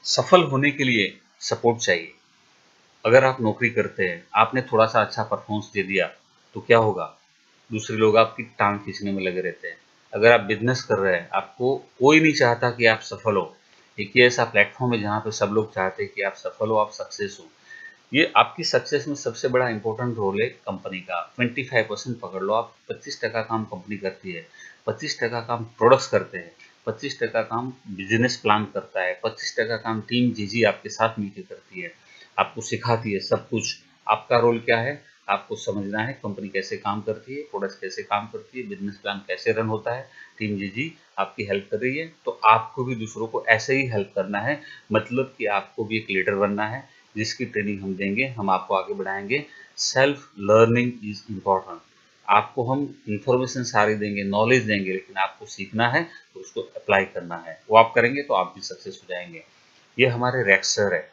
सफल होने के लिए सपोर्ट चाहिए। अगर आप नौकरी करते हैं, आपने थोड़ा-सा अच्छा परफॉर्मेंस दे दिया, तो क्या होगा? दूसरे लोग आपकी टाँग खींचने में लगे रहते हैं। अगर आप बिज़नेस कर रहे हैं, आपको कोई नहीं चाहता कि आप सफल हो। एक ये ऐसा प्लेटफ़ॉर्म है जहाँ पे सब लोग चाहते हैं कि आप सफल हो, आप सक्सेस हो। ये आपकी सक्सेस में सबसे बड़ा इम्पोर्टेंट रोल है कंपनी का। 25% पकड़ लो आप, 25% काम कंपनी करती है, 25% काम प्रोडक्ट्स करते हैं, 25% काम बिज़नेस प्लान करता है, 25% काम टीम जीजी आपके साथ मिलकर करती है, आपको सिखाती है सब कुछ। आपका रोल क्या है? आपको समझना है कंपनी कैसे काम करती है, प्रोडक्ट्स कैसे काम करती है, बिज़नेस प्लान कैसे रन होता है, टीम जीजी आपकी हेल्प कर रही है, तो आपको भी दूसरों को ऐसे ही हेल्प करना है। मतलब कि आपको भी एक लीडर बनना है, जिसकी ट्रेनिंग हम देंगे, हम आपको आगे बढ़ाएंगे। Self learning is important. आपको हम इंफॉर्मेशन सारी देंगे, नॉलेज देंगे, लेकिन आपको सीखना है तो उसको अप्लाई करना है। वो आप करेंगे तो आप भी सक्सेस हो जाएंगे। ये हमारे रेक्स सर है,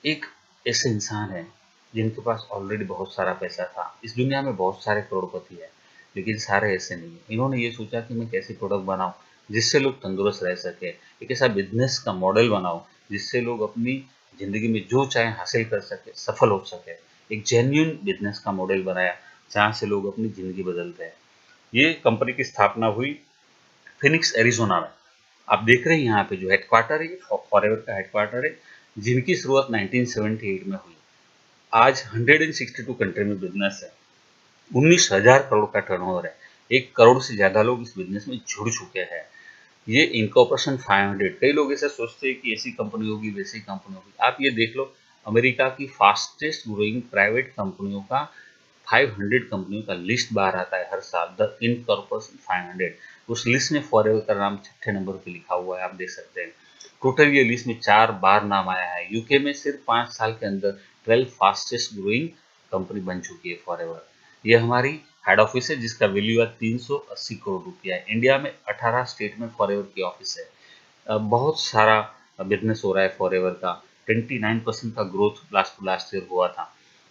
एक ऐसे इंसान है जिनके पास ऑलरेडी बहुत सारा पैसा था। इस दुनिया में बहुत सारे करोड़पति हैं, लेकिन सारे ऐसे नहीं हैं। इन्होंने ये सोचा कि मैं कैसे प्रोडक्ट बनाऊं जिससे लोग तंदुरुस्त रह सके, एक ऐसा बिजनेस का मॉडल बनाऊं जिससे लोग अपनी ज़िंदगी में जो चाहे हासिल कर सके, सफल हो सके। एक जेन्युइन बिजनेस का मॉडल बनाया जहाँ से लोग अपनी ज़िंदगी बदलते हैं। ये कंपनी की स्थापना हुई फिनिक्स एरिज़ोना में। आप देख रहे हैं यहाँ पे जो हेडक्वार्टर है, फॉरएवर का हेडक्वार्टर है, जिनकी शुरुआत 1978 में हुई। आज 162 कंट्री में बिजनेस है, 19,000 करोड़ का टर्नओवर है, 1 करोड़ से ज़्यादा लोग इस बिजनेस में जुड़ चुके हैं। ये इनकॉर्पोरेशन 500, कई लोग ऐसा सोचते हैं कि ऐसी कंपनी होगी, वैसी कंपनी होगी। आप ये देख लो, अमेरिका की फास्टेस्ट ग्रोइंग प्राइवेट कंपनियों का 500 कंपनियों का लिस्ट बाहर आता है हर साल, द इनकॉर्पोरेशन 500। उस लिस्ट में फॉरएवर का नाम 6ठे नंबर पे लिखा हुआ है, आप देख सकते हैं। टोटल ये लिस्ट में 4 बार नाम आया है। यूके में सिर्फ 5 साल के अंदर 12 फास्टेस्ट ग्रोइंग कंपनी बन चुकी है फॉरएवर। ये हमारी हेड ऑफिस है जिसका वैल्यू है 380 करोड़ रुपया है। इंडिया में 18 स्टेट में फॉरएवर की ऑफिस है। बहुत सारा बिजनेस हो रहा है फॉरएवर का। 29% का ग्रोथ लास्ट लास्ट ईयर हुआ था।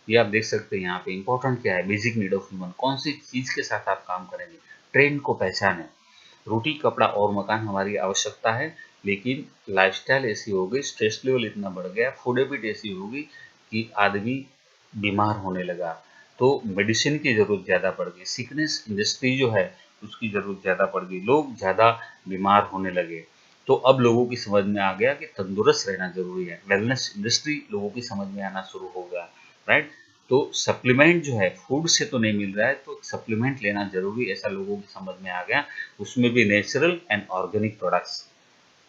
ये आप देख सकते हैं। यहाँ पे इंपॉर्टेंट क्या है, बेसिक नीड ऑफ ह्यूमन, कौन सी चीज के साथ आप काम करेंगे। ट्रेंड को पहचानें। रोटी कपड़ा और मकान हमारी आवश्यकता है, लेकिन लाइफस्टाइल ऐसी हो गई, स्ट्रेस लेवल इतना बढ़ गया, फूड हैबिट ऐसी हो गई कि आदमी बीमार होने लगा, तो मेडिसिन की जरूरत ज़्यादा पड़ गई। सिकनेस इंडस्ट्री जो है उसकी जरूरत ज़्यादा पड़ गई, लोग ज़्यादा बीमार होने लगे। तो अब लोगों की समझ में आ गया कि तंदुरुस्त रहना जरूरी है। वेलनेस इंडस्ट्री लोगों की समझ में आना शुरू हो गया, राइट। तो सप्लीमेंट जो है फूड से तो नहीं मिल रहा है, तो सप्लीमेंट लेना जरूरी, ऐसा लोगों की समझ में आ गया। उसमें भी नेचुरल एंड ऑर्गेनिक प्रोडक्ट्स।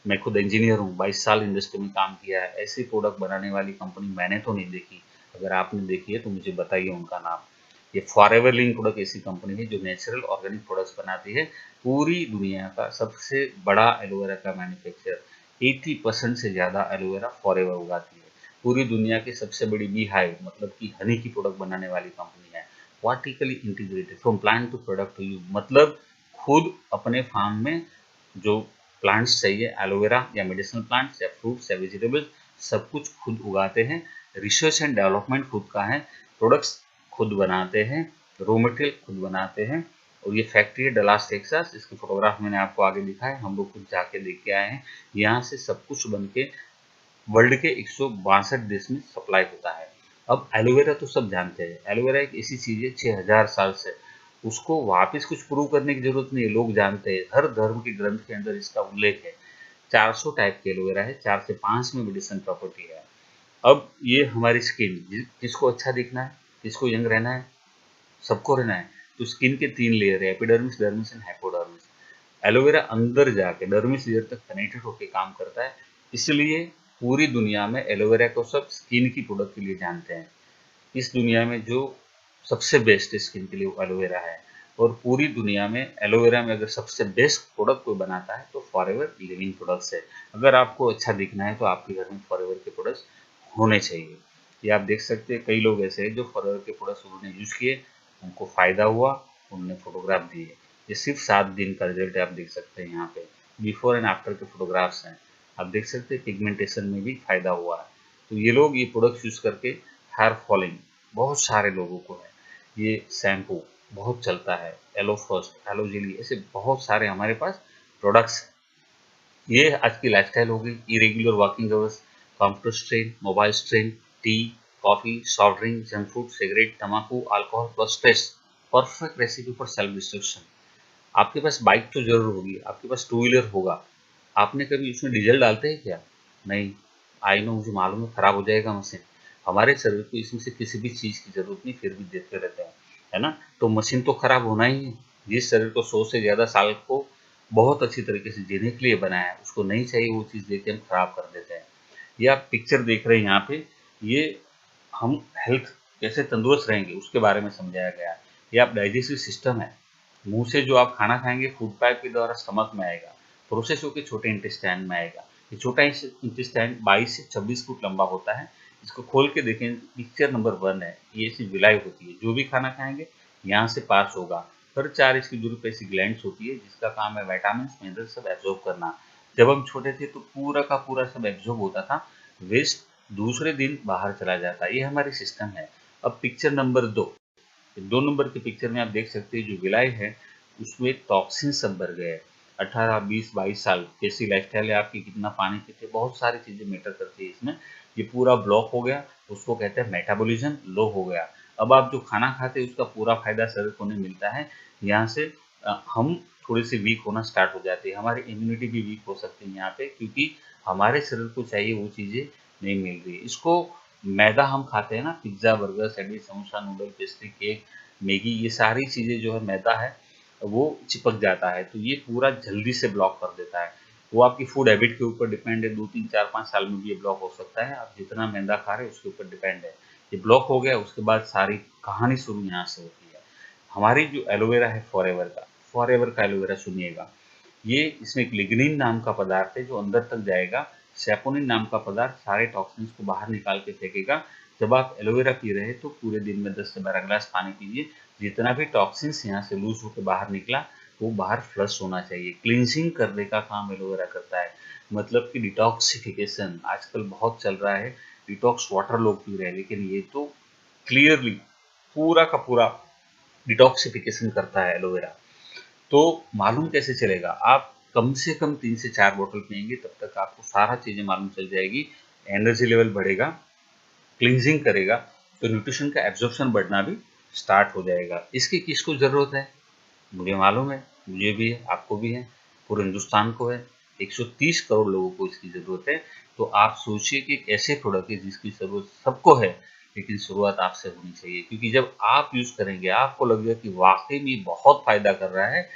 मैं खुद इंजीनियर हूँ, 22 साल इंडस्ट्री में काम किया है। ऐसी प्रोडक्ट बनाने वाली कंपनी मैंने तो नहीं देखी। अगर आपने देखी है तो मुझे बताइए उनका नाम। ये फॉरएवर लिंक प्रोडक्ट ऐसी कंपनी है जो नेचुरल ऑर्गेनिक प्रोडक्ट्स बनाती है। पूरी दुनिया का सबसे बड़ा एलोवेरा का मैन्युफैक्चर, 80% से ज़्यादा एलोवेरा फॉरएवर उगाती है। पूरी दुनिया की सबसे बड़ी बी हाइव, मतलब कि हनी की प्रोडक्ट बनाने वाली कंपनी है। Vertically integrated from plant to product to you, मतलब खुद अपने फार्म में जो प्लांट्स चाहिए, एलोवेरा या मेडिसिनल प्लांट्स या फ्रूट्स या वेजिटेबल्स, सब कुछ खुद उगाते हैं। रिसर्च एंड डेवलपमेंट खुद का है, प्रोडक्ट्स खुद बनाते हैं, रॉ मटेरियल खुद बनाते हैं। और ये फैक्ट्री है डलास टेक्सास, इसकी फोटोग्राफ मैंने आपको आगे दिखा है, हम लोग खुद जाके देख के आए हैं। यहाँ से सब कुछ बन के वर्ल्ड के 162 देश में सप्लाई होता है। अब एलोवेरा तो सब जानते हैं, एलोवेरा एक ऐसी चीज है 6000 साल से, उसको वापस कुछ प्रूव करने की जरूरत नहीं है, लोग जानते हैं। हर धर्म के ग्रंथ के अंदर इसका उल्लेख है। 400 टाइप के एलोवेरा है, 4 से 5 में मेडिसिन प्रॉपर्टी है। अब ये हमारी स्किन, किसको अच्छा दिखना है, किसको यंग रहना है, सबको रहना है, तो स्किन के 3 लेयर है, epidermis, dermis and hypodermis. Aloe vera अंदर जाके डर्मिस लेयर तक पेनिट्रेट होकर काम करता है। इसलिए पूरी दुनिया में एलोवेरा को सब स्किन की प्रोडक्ट के लिए जानते हैं। इस दुनिया में जो सबसे बेस्ट स्किन के लिए वो एलोवेरा है। और पूरी दुनिया में एलोवेरा में अगर सबसे बेस्ट प्रोडक्ट कोई बनाता है तो फॉरएवर लिविंग प्रोडक्ट्स है। अगर आपको अच्छा दिखना है तो आपके घर में फॉरएवर के प्रोडक्ट्स होने चाहिए। ये आप देख सकते हैं, कई लोग ऐसे हैं जो फॉरएवर के प्रोडक्ट्स उन्होंने यूज किए, उनको फायदा हुआ, उन्होंने फोटोग्राफ दिए। ये सिर्फ 7 दिन का रिजल्ट है, आप देख सकते हैं यहाँ पे बिफोर एंड आफ्टर के फोटोग्राफ्स हैं। आप देख सकते हैं पिगमेंटेशन में भी फायदा हुआ है। तो ये लोग ये प्रोडक्ट्स यूज करके हेयर फॉलिंग बहुत सारे लोगों को है। ये शैम्पू बहुत चलता है, एलो फर्स्ट, एलो जेली, ऐसे बहुत सारे हमारे पास प्रोडक्ट्स हैं। ये आज की लाइफस्टाइल हो गई। Irregular working hours, computer strain, mobile strain, tea, coffee, soft drink, junk food, cigarette, तंबाकू, alcohol plus stress, perfect recipe for self destruction. आपके पास बाइक तो जरूर होगी, आपके पास टू व्हीलर होगा, आपने कभी उसमें डीजल डालते हैं क्या? नहीं। आई नो, मुझे मालूम है खराब हो जाएगा मशीन। हमारे शरीर को इसमें से किसी भी चीज़ की जरूरत नहीं, फिर भी देते रहते हैं, है ना? तो मशीन तो खराब होना ही है। जिस शरीर को 100 से ज़्यादा साल को बहुत अच्छी तरीके से जीने के लिए बनाया है, उसको नहीं चाहिए वो चीज़ देके हम खराब कर देते हैं। ये आप पिक्चर देख रहे हैं यहाँ पे, ये हम हेल्थ कैसे तंदुरुस्त रहेंगे उसके बारे में समझाया गया है। ये आप डाइजेस्टिव सिस्टम है, मुंह से जो आप खाना खाएंगे फूड पाइप के द्वारा स्टमक में आएगा, प्रोसेस होकर छोटे इंटेस्टाइन में आएगा। ये छोटा इंटेस्टाइन 22 से 26 फुट लंबा होता है। इसको खोल के देखें, पिक्चर नंबर 1 है, ये ऐसी विलाई होती है, जो भी खाना खाएंगे यहाँ से पास होगा। हर 4 इंच की दूरी पर ऐसी ग्लैंड्स होती है जिसका काम है विटामिन मिनरल सब एब्जॉर्ब करना। जब हम छोटे थे तो पूरा का पूरा सब एब्जॉर्ब होता था, वेस्ट दूसरे दिन बाहर चला जाता। ये हमारी सिस्टम है। अब पिक्चर नंबर 2, 2 नंबर के पिक्चर में आप देख सकते हैं जो विलाई है उसमें टॉक्सिन सब भर गए। 18, 20, 22 साल कैसी लाइफस्टाइल है आपकी, कितना पानी पीते, बहुत सारी चीजें मैटर करती है इसमें। ये पूरा ब्लॉक हो गया, उसको कहते हैं मेटाबॉलिज्म लो हो गया। अब आप जो खाना खाते हैं उसका पूरा फायदा शरीर को नहीं मिलता है। यहाँ से हम थोड़ी सी वीक होना स्टार्ट हो जाती है, हमारी इम्यूनिटी भी वीक हो सकती है यहाँ पे, क्योंकि हमारे शरीर को चाहिए वो चीजें नहीं मिल रही है। इसको मैदा हम खाते हैं ना, pizza, burger, sandwich, samosa, noodle, pastry, cake, Maggi, ये सारी चीजें जो है मैदा है वो चिपक जाता है, तो ये पूरा जल्दी से ब्लॉक कर देता है। वो आपकी फूड हैबिट के ऊपर डिपेंड है, 2, 3, 4, 5 साल में भी ये ब्लॉक हो सकता है, आप जितना मैदा खा रहे हैं उसके ऊपर डिपेंड है। ये ब्लॉक हो गया, उसके बाद सारी कहानी शुरू यहाँ से होती है। हमारी जो एलोवेरा है फॉरएवर का, फॉरएवर का एलोवेरा सुनिएगा। ये इसमें एक लिग्निन नाम का पदार्थ है जो अंदर तक जाएगा, सैपोनिन नाम का पदार्थ सारे टॉक्सिन्स को बाहर निकाल के फेंकेगा। जब आप एलोवेरा पी रहे हैं तो पूरे दिन में 10 से 12 ग्लास पानी पीजिए, जितना भी टॉक्सिन्स यहाँ से लूज होकर बाहर निकला वो बाहर फ्लश होना चाहिए। क्लींजिंग करने का काम एलोवेरा करता है, मतलब कि डिटॉक्सिफिकेशन आजकल बहुत चल रहा है, डिटॉक्स वाटर लोग पी रहे हैं, लेकिन ये तो क्लियरली पूरा का पूरा डिटॉक्सिफिकेशन करता है एलोवेरा। तो मालूम कैसे चलेगा, आप कम से कम 3 से 4 बोतल पियेंगे तब तक आपको सारा चीजें मालूम चल जाएगी। एनर्जी लेवल बढ़ेगा, क्लींजिंग करेगा, तो न्यूट्रिशन का एब्जॉर्प्शन बढ़ना भी स्टार्ट हो जाएगा। इसकी किसको जरूरत है? मुझे मालूम है, मुझे भी है, आपको भी है, पूरे हिंदुस्तान को है, 130 करोड़ लोगों को इसकी जरूरत है। तो आप सोचिए कि एक ऐसे प्रोडक्ट है जिसकी जरूरत सबको है, लेकिन शुरुआत आपसे होनी चाहिए, क्योंकि जब आप यूज करेंगे आपको लगेगा कि वाकई में बहुत फायदा कर रहा है,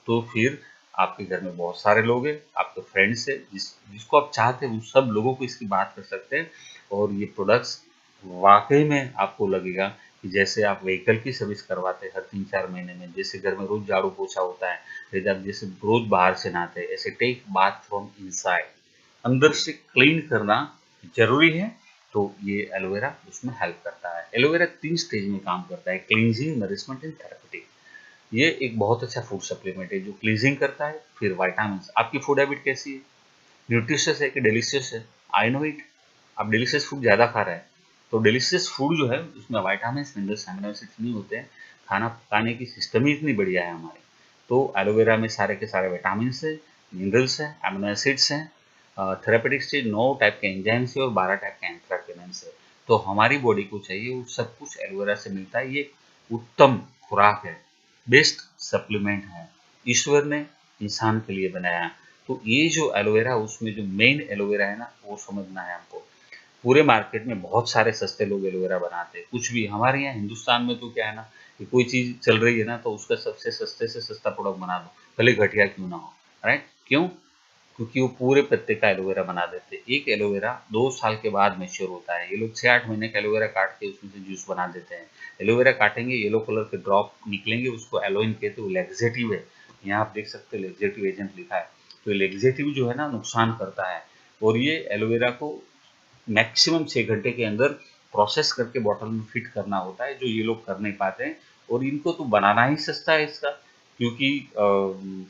तो फिर आपके घर में बहुत सारे लोग हैं, आपके फ्रेंड्स है, जिसको आप चाहते हैं उन सब लोगों को इसकी बात कर सकते हैं। और ये प्रोडक्ट्स वाकई में आपको लगेगा कि जैसे आप व्हीकल की सर्विस करवाते हैं हर 3-4 महीने में, जैसे घर में रोज झाड़ू पोछा होता है, यदि आप जैसे रोज बाहर से नहाते हैं, ऐसे टेक बाथ फ्रॉम इनसाइड, अंदर से क्लीन करना जरूरी है। तो ये एलोवेरा उसमें हेल्प करता है। एलोवेरा 3 स्टेज में काम करता है, क्लींजिंग, नरिशमेंट एंड थेरेप्यूटिक। ये एक बहुत अच्छा फूड सप्लीमेंट है जो क्लींजिंग करता है, फिर वाइटामिन। आपकी फूड हैबिट कैसी है, न्यूट्रिशियस है कि डिलीशियस है? आई नो इट, आप डिलीशियस फूड ज़्यादा खा रहे हैं। तो डिलीशियस फूड जो है उसमें विटामिन, मिनरल्स, अमीनो एसिड्स नहीं होते हैं, खाना पकाने की सिस्टम ही इतनी बढ़िया है हमारी। तो एलोवेरा में सारे के सारे विटामिन है, मिनरल्स हैं, अमीनो एसिड्स हैं, थेरेपेटिक स्टेज 9 टाइप के एंजाइम्स है और 12 टाइप के एंथ्राक्विनोन्स है। तो हमारी बॉडी को चाहिए वो सब कुछ एलोवेरा से मिलता है। ये उत्तम खुराक है, बेस्ट सप्लीमेंट है, ईश्वर ने इंसान के लिए बनाया। तो ये जो एलोवेरा, उसमें जो मेन एलोवेरा है ना, वो समझना है हमको। पूरे मार्केट में बहुत सारे सस्ते लोग एलोवेरा बनाते हैं, कुछ भी। हमारे यहाँ हिंदुस्तान में तो क्या है ना, कि कोई चीज चल रही है ना तो उसका सबसे सस्ते से सस्ता प्रोडक्ट बना दो, भले घटिया क्यों ना हो। राइट? क्यों? क्योंकि वो पूरे पत्ते का एलोवेरा बना देते हैं। एक एलोवेरा 2 साल के बाद मैच्योर होता है, ये लोग 6-8 महीने का एलोवेरा काट के उसमें से जूस बना देते हैं। एलोवेरा काटेंगे, येलो कलर के ड्रॉप निकलेंगे, उसको एलोइन कहते हैं, वो लेग्जेटिव है। यहाँ आप देख सकते हैं लेग्जेटिव एजेंट लिखा है। तो लेग्जेटिव जो है ना नुकसान करता है, और ये एलोवेरा को मैक्सिमम 6 घंटे के अंदर प्रोसेस करके बॉटल में फिट करना होता है, जो ये लोग कर नहीं पाते हैं। और इनको तो बनाना ही सस्ता है इसका, क्योंकि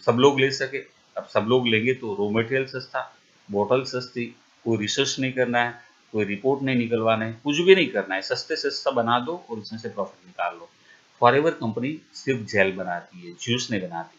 सब लोग ले सके। अब सब लोग लेंगे तो रॉ मटेरियल सस्ता, बॉटल सस्ती, कोई रिसर्च नहीं करना है, कोई रिपोर्ट नहीं निकलवाना है, कुछ भी नहीं करना है, सस्ते से सस्ता बना दो और इसमें से प्रॉफिट निकाल लो। फॉरएवर कंपनी सिर्फ जेल बनाती है, जूस नहीं बनाती।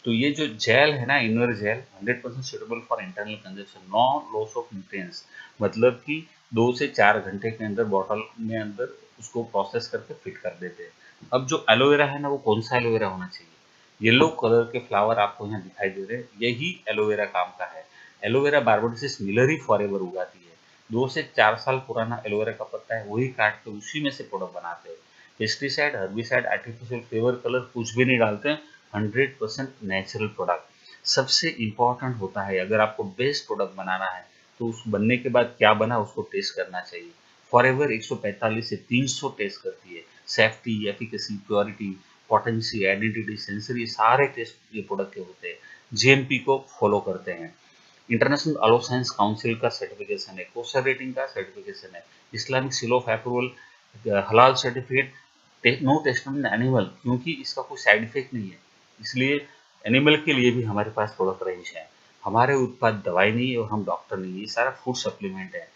तो ये जो जेल है ना, inner gel 100% suitable for internal consumption, no loss of nutrients, मतलब कि 2 से 4 घंटे के अंदर बॉटल में अंदर उसको प्रोसेस करके फिट कर देते हैं। अब जो एलोवेरा है ना, वो कौन सा एलोवेरा होना चाहिए? येलो कलर के फ्लावर आपको यहाँ दिखाई दे रहे हैं, यही एलोवेरा काम का है। एलोवेरा बारबोडेसिस मिलरी फॉरएवर उगाती है। 2 से 4 साल पुराना एलोवेरा का पत्ता है, वही काट के उसी में से प्रोडक्ट बनाते हैं। Pesticide, herbicide, artificial flavour, colour कुछ भी नहीं डालते हैं। 100% नेचुरल प्रोडक्ट। सबसे इम्पॉर्टेंट होता है, अगर आपको बेस्ट प्रोडक्ट बनाना है तो उस बनने के बाद क्या बना उसको टेस्ट करना चाहिए। फॉरएवर 145 से 300 टेस्ट करती है। Safety, efficacy, purity, potency, identity, sensory, सारे टेस्ट ये प्रोडक्ट के होते हैं। जीएमपी को फॉलो करते हैं। इंटरनेशनल अलो साइंस काउंसिल का सर्टिफिकेशन है, कोसर रेटिंग का सर्टिफिकेशन है, इस्लामिक सील ऑफ अप्रूवल, हलाल certificate, no test on animal, क्योंकि इसका कोई साइड इफेक्ट नहीं है, इसलिए एनिमल के लिए भी हमारे पास प्रोडक्ट रेंज है। हमारे उत्पाद दवाई नहीं है और हम डॉक्टर नहीं है, ये सारा फूड सप्लीमेंट है।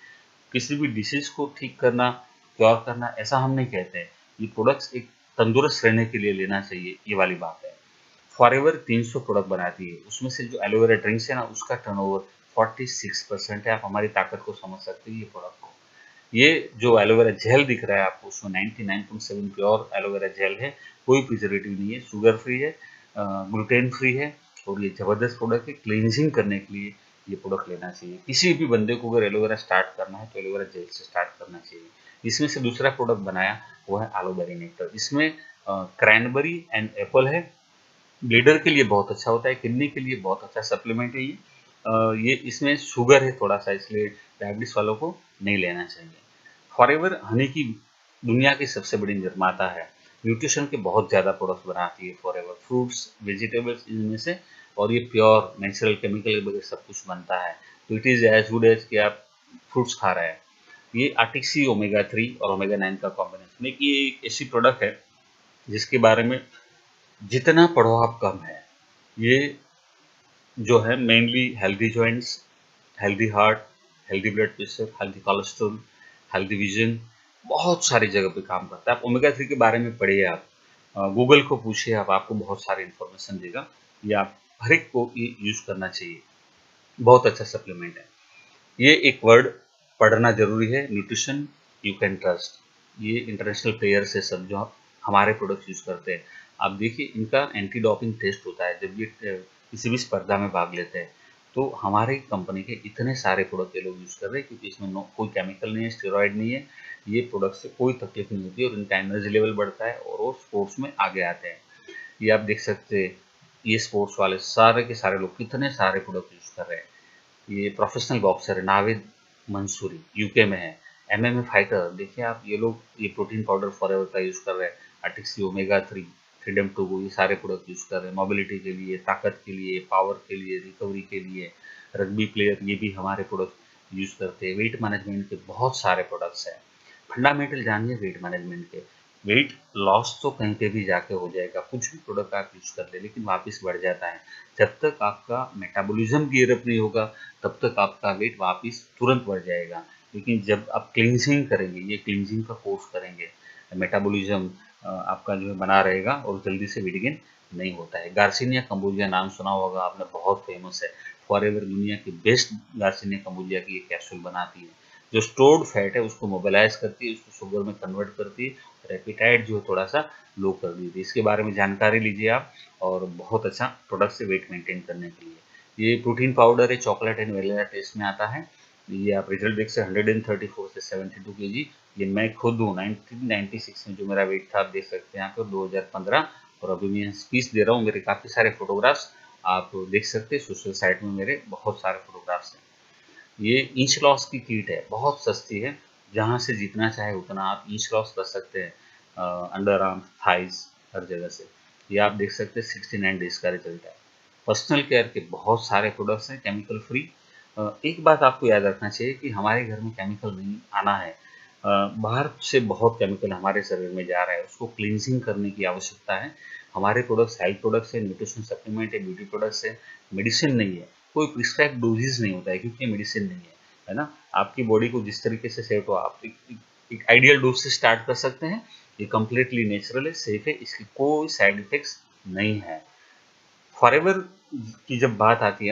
किसी भी डिसीज को ठीक करना, क्योर करना, ऐसा हम नहीं कहते हैं। ये प्रोडक्ट्स एक तंदुरुस्त रहने के लिए लेना चाहिए, ये वाली बात है। फॉरएवर 300 प्रोडक्ट बनाती है, उसमें से जो एलोवेरा ड्रिंक्स है ना, उसका टर्नओवर 46% है। आप हमारी ताकत को समझ सकते हैं ये प्रोडक्ट को। ये जो एलोवेरा जेल दिख रहा है आपको, उसमें 99.7 प्योर एलोवेरा जेल है, कोई प्रिजर्वेटिव नहीं है, शुगर फ्री है, ग्लूटेन फ्री है, और ये जबरदस्त प्रोडक्ट है। क्लींजिंग करने के लिए ये प्रोडक्ट लेना चाहिए। किसी भी बंदे को अगर एलोवेरा स्टार्ट करना है तो एलोवेरा जेल से स्टार्ट करना चाहिए। इसमें से दूसरा प्रोडक्ट बनाया वो है एलोवेरा नेक्टर। इसमें क्रैनबेरी एंड एप्पल है। ब्लीडर के लिए बहुत अच्छा होता है, किडनी के लिए बहुत अच्छा सप्लीमेंट है ये। ये इसमें शुगर है थोड़ा सा, इसलिए डायबिटीज वालों को नहीं लेना चाहिए। फॉरएवर हनी की दुनिया की सबसे बड़ी निर्माता है। न्यूट्रिशन के बहुत ज़्यादा प्रोडक्ट्स बनाती है फॉरएवर, फ्रूट्स, वेजिटेबल्स इनमें से, और ये प्योर नेचुरल केमिकल के बगैर सब कुछ बनता है। तो it is as good as कि आप फ्रूट्स खा रहे हैं। ये आर्टिक्सी ओमेगा 3 और ओमेगा 9 का कॉम्बिनेशन है। कि ये एक ऐसी प्रोडक्ट है जिसके बारे में जितना पढ़ो आप कम है। ये जो है mainly healthy joints, healthy heart, healthy blood pressure, healthy cholesterol, healthy vision, बहुत सारी जगह पे काम करता है। आप ओमेगा 3 के बारे में पढ़िए, आप गूगल को पूछिए, आप आपको बहुत सारी इन्फॉर्मेशन देगा। ये आप हर एक को ये यूज़ करना चाहिए, बहुत अच्छा सप्लीमेंट है। ये एक वर्ड पढ़ना जरूरी है, न्यूट्रिशन यू कैन ट्रस्ट। ये इंटरनेशनल प्लेयर्स है सब जो हमारे प्रोडक्ट्स यूज़ करते हैं। आप देखिए इनका एंटी डोपिंग टेस्ट होता है जब ये किसी भी स्पर्धा में भाग लेते हैं। तो हमारे कंपनी के इतने सारे प्रोडक्ट ये लोग यूज़ कर रहे हैं क्योंकि इसमें कोई केमिकल नहीं है, स्टेरॉयड नहीं है। ये प्रोडक्ट से कोई तकलीफ नहीं होती है और इनका एनर्जी लेवल बढ़ता है और वो स्पोर्ट्स में आगे आते हैं। ये आप देख सकते हैं, ये स्पोर्ट्स वाले सारे के सारे लोग कितने सारे प्रोडक्ट यूज़ कर रहे हैं। ये प्रोफेशनल बॉक्सर है नाविद मंसूरी, यूके में है। एमएमए फाइटर, देखिए आप, ये लोग ये प्रोटीन पाउडर फॉरएवर का यूज़ कर रहे हैं। आर्टिक्सी ओमेगा 3, फ्रीडम टू गो, ये सारे प्रोडक्ट यूज़ कर रहे हैं मोबिलिटी के लिए, ताकत के लिए, पावर के लिए, रिकवरी के लिए। रग्बी प्लेयर ये भी हमारे प्रोडक्ट यूज़ करते हैं। वेट मैनेजमेंट के बहुत सारे प्रोडक्ट्स हैं। फंडामेंटल जानिए वेट मैनेजमेंट के। वेट लॉस तो कहीं पे भी जाके हो जाएगा, कुछ भी प्रोडक्ट आप यूज़ कर ले, लेकिन वापस बढ़ जाता है। जब तक आपका मेटाबॉलिज्म गियर अप नहीं होगा तब तक आपका वेट वापस तुरंत बढ़ जाएगा। लेकिन जब आप क्लींजिंग करेंगे, ये क्लींजिंग का कोर्स करेंगे, मेटाबॉलिज्म आपका जो है बना रहेगा और जल्दी से वेट गेन नहीं होता है। गार्सिनिया कंबोजिया नाम सुना होगा आपने, बहुत फेमस है। फॉरएवर दुनिया की बेस्ट गार्सिनिया कंबोजिया की ये कैप्सूल बनाती है, जो स्टोर्ड फैट है उसको मोबिलाइज करती है, उसको शुगर में कन्वर्ट करती है और एपिटाइट जो है थोड़ा सा लो कर देती है। इसके बारे में जानकारी लीजिए आप, और बहुत अच्छा प्रोडक्ट से वेट मेंटेन करने के लिए। ये प्रोटीन पाउडर है, चॉकलेट एंड वेनिला टेस्ट में आता है। ये आप रिजल्ट देख सकते 134 से 72 kg। ये मैं खुद हूँ, 1996 में जो मेरा वेट था आप देख सकते हैं यहाँ पर 2015, और अभी मैं स्पीच दे रहा हूँ। मेरे काफ़ी सारे फोटोग्राफ्स आप देख सकते हैं, सोशल साइट में मेरे बहुत सारे फोटोग्राफ्स हैं। ये इंच लॉस की किट है, बहुत सस्ती है, जहाँ से जितना चाहे उतना आप इंच लॉस कर सकते हैं, अंडर आर्म, थाइज, हर जगह से। ये आप देख सकते हैं 69 डेज का रिजल्ट है। पर्सनल केयर के बहुत सारे प्रोडक्ट्स हैं केमिकल फ्री। एक बात आपको याद रखना चाहिए कि हमारे घर में केमिकल नहीं आना है। बाहर से बहुत केमिकल हमारे शरीर में जा रहा है, उसको क्लींजिंग करने की आवश्यकता है। हमारे प्रोडक्ट्स हेल्थ प्रोडक्ट्स है, न्यूट्रिशन सप्लीमेंट है, ब्यूटी प्रोडक्ट्स है, मेडिसिन नहीं है। कोई प्रिस्क्राइब डोजेज नहीं होता है क्योंकि ये मेडिसिन नहीं है ना। आपकी बॉडी को जिस तरीके से सेट हो, आप एक आइडियल डोज से स्टार्ट कर सकते हैं। ये कम्प्लीटली नेचुरल है, सेफ है, इसकी कोई साइड इफेक्ट्स नहीं है। फॉरएवर की जब बात आती है